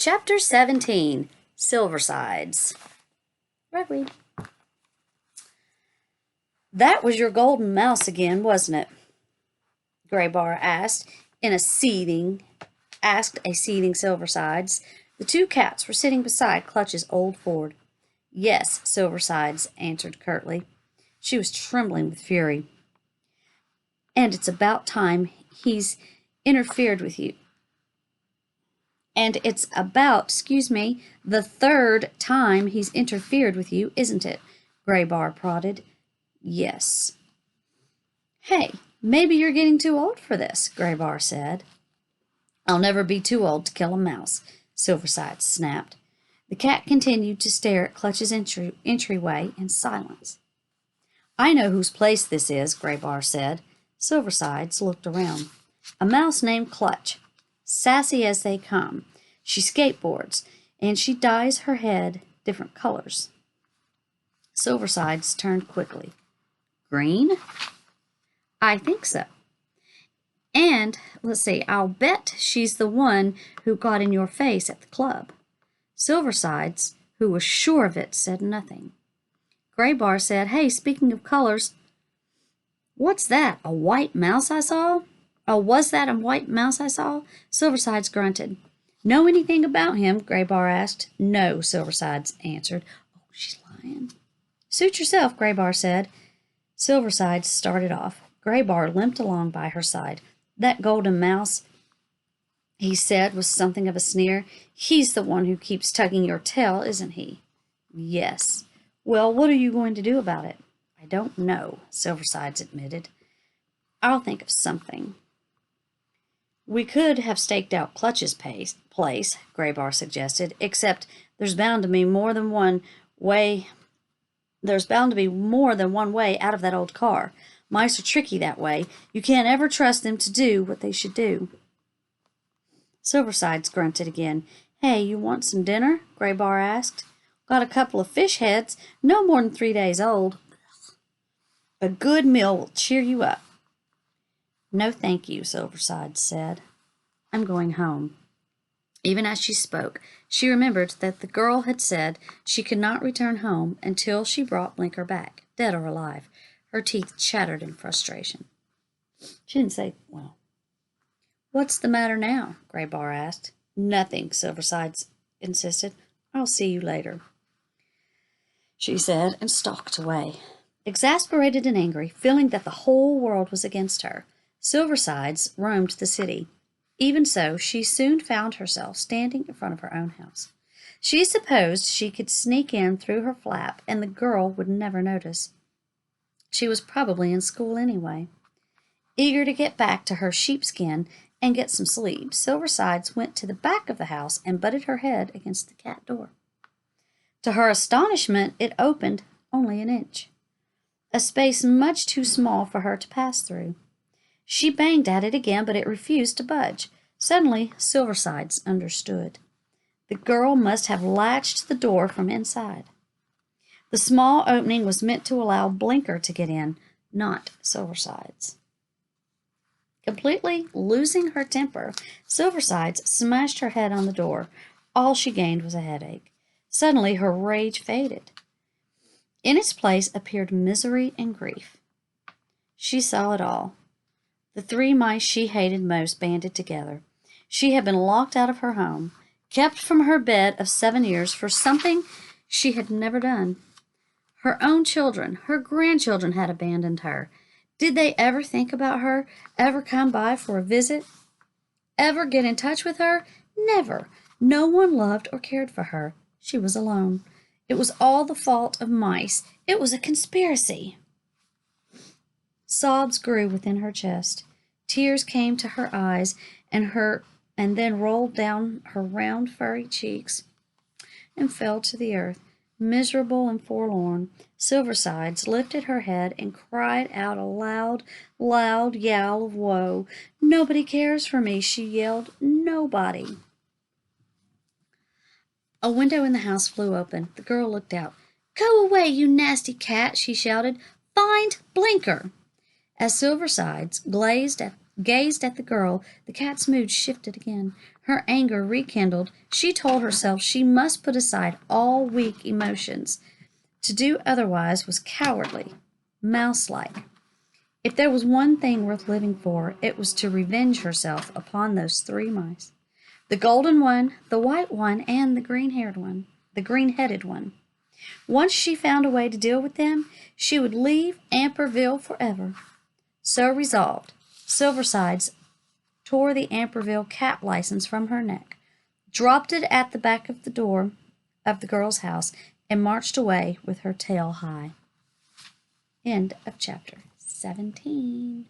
Chapter 17, Silversides. Ragweed. That was your golden mouse again, wasn't it? Graybar asked a seething Silversides. The two cats were sitting beside Clutch's old Ford. Yes, Silversides answered curtly. She was trembling with fury. And it's about time he's interfered with you. And it's about, the third time he's interfered with you, isn't it? Graybar prodded. Yes. Hey, maybe you're getting too old for this, Graybar said. I'll never be too old to kill a mouse, Silversides snapped. The cat continued to stare at Clutch's entryway in silence. I know whose place this is, Graybar said. Silversides looked around. A mouse named Clutch. Sassy as they come. She skateboards, and she dyes her head different colors. Silversides turned quickly. Green? I think so. And, I'll bet she's the one who got in your face at the club. Silversides, who was sure of it, said nothing. Graybar said, Hey, speaking of colors, what's that, a white mouse I saw? Oh, was that a white mouse I saw? Silversides grunted. Know anything about him? Graybar asked. No, Silversides answered. Oh, she's lying. Suit yourself, Graybar said. Silversides started off. Graybar limped along by her side. That golden mouse, he said with something of a sneer. He's the one who keeps tugging your tail, isn't he? Yes. Well, what are you going to do about it? I don't know, Silversides admitted. I'll think of something. We could have staked out Clutch's place, Graybar suggested, except there's bound to be more than one way out of that old car. Mice are tricky that way. You can't ever trust them to do what they should do. Silversides grunted again. Hey, you want some dinner? Graybar asked. Got a couple of fish heads, no more than 3 days old. A good meal will cheer you up. No, thank you, Silversides said. I'm going home. Even as she spoke, she remembered that the girl had said she could not return home until she brought Blinker back, dead or alive. Her teeth chattered in frustration. She didn't say, well. What's the matter now? Graybar asked. Nothing, Silversides insisted. I'll see you later, she said, and stalked away. Exasperated and angry, feeling that the whole world was against her, Silversides roamed the city. Even so, she soon found herself standing in front of her own house. She supposed she could sneak in through her flap and the girl would never notice. She was probably in school anyway. Eager to get back to her sheepskin and get some sleep, Silversides went to the back of the house and butted her head against the cat door. To her astonishment, it opened only an inch, a space much too small for her to pass through. She banged at it again, but it refused to budge. Suddenly, Silversides understood. The girl must have latched the door from inside. The small opening was meant to allow Blinker to get in, not Silversides. Completely losing her temper, Silversides smashed her head on the door. All she gained was a headache. Suddenly, her rage faded. In its place appeared misery and grief. She saw it all. The 3 mice she hated most banded together. She had been locked out of her home, kept from her bed of 7 years for something she had never done. Her own children, her grandchildren had abandoned her. Did they ever think about her, ever come by for a visit, ever get in touch with her? Never. No one loved or cared for her. She was alone. It was all the fault of mice. It was a conspiracy. Sobs grew within her chest. Tears came to her eyes and then rolled down her round, furry cheeks and fell to the earth. Miserable and forlorn, Silversides lifted her head and cried out a loud, loud yowl of woe. Nobody cares for me, she yelled. Nobody. A window in the house flew open. The girl looked out. Go away, you nasty cat, she shouted. Find Blinker. As Silversides gazed at the girl, the cat's mood shifted again. Her anger rekindled, she told herself she must put aside all weak emotions. To do otherwise was cowardly, mouse-like. If there was one thing worth living for, it was to revenge herself upon those 3 mice. The golden one, the white one, and the green-headed one. Once she found a way to deal with them, she would leave Amperville forever. So resolved, Silversides tore the Amperville cap license from her neck, dropped it at the back of the door of the girl's house, and marched away with her tail high. End of chapter 17.